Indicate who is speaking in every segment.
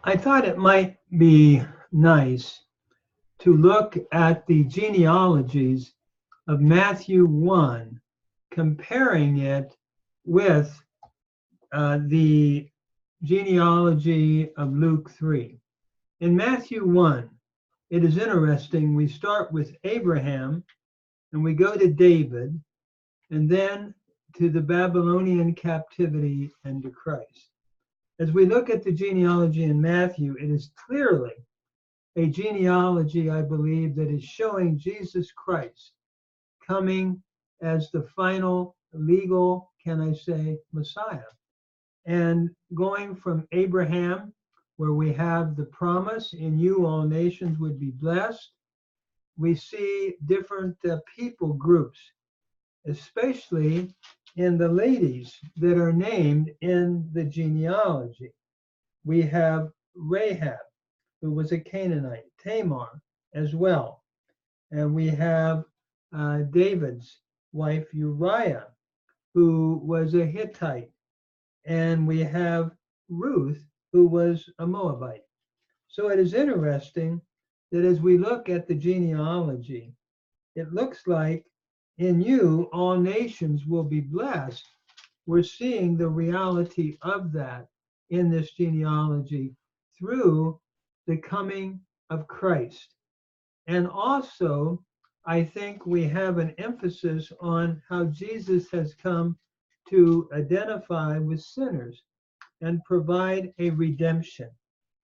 Speaker 1: I thought it might be nice to look at the genealogies of Matthew 1, comparing it with the genealogy of Luke 3. In Matthew 1, it is interesting. We start with Abraham and we go to David and then to the Babylonian captivity and to Christ. As we look at the genealogy in Matthew, it is clearly a genealogy, I believe, that is showing Jesus Christ coming as the final legal, can I say, Messiah. And going from Abraham, where we have the promise, in you all nations would be blessed, we see different people groups, especially in the ladies that are named in the genealogy. We have Rahab, who was a Canaanite, Tamar as well. And we have David's wife Uriah, who was a Hittite. And we have Ruth, who was a Moabite. So it is interesting that as we look at the genealogy, it looks like in you all nations will be blessed. We're seeing the reality of that in this genealogy through the coming of Christ. And also, I think we have an emphasis on how Jesus has come to identify with sinners and provide a redemption.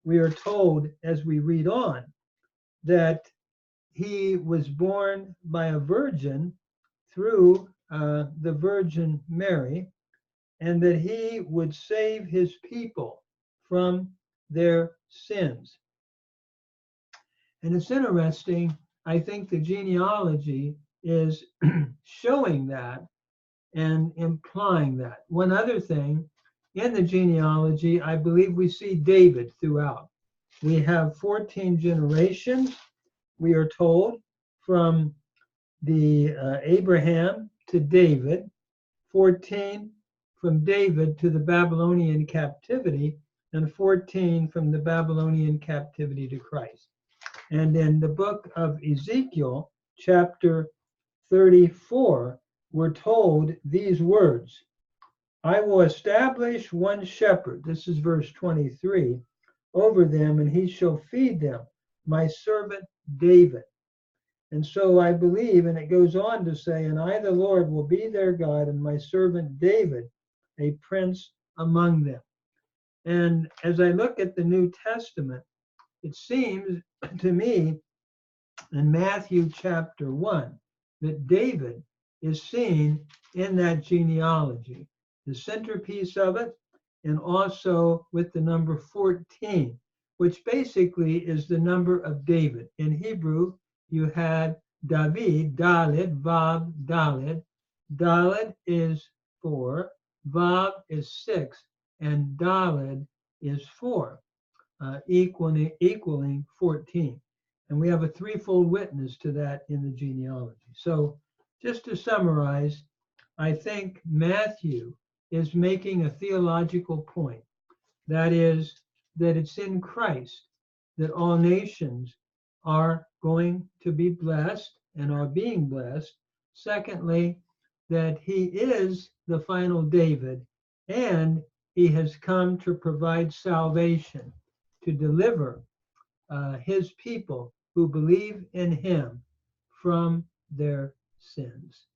Speaker 1: We are told as we read on that he was born by a virgin through the Virgin Mary, and that he would save his people from their sins. And it's interesting, I think the genealogy is showing that and implying that. One other thing, in the genealogy, I believe we see David throughout. We have 14 generations, we are told, from the Abraham to David, 14 from David to the Babylonian captivity, and 14 from the Babylonian captivity to Christ. And in the book of Ezekiel, chapter 34, we're told these words: I will establish one shepherd, this is verse 23, over them, and he shall feed them, my servant David. And so I believe, and it goes on to say, and I, the Lord, will be their God, and my servant David, a prince among them. And as I look at the New Testament, it seems to me in Matthew chapter 1 that David is seen in that genealogy, the centerpiece of it, and also with the number 14, which basically is the number of David. In Hebrew, you had David, Daled, Vav, Daled. Daled is 4, Vav is 6, and Daled is 4, equaling 14. And we have a threefold witness to that in the genealogy. So just to summarize, I think Matthew is making a theological point. That is, that it's in Christ that all nations are going to be blessed and are being blessed. Secondly, that he is the final David, and he has come to provide salvation, to deliver his people who believe in him from their sins.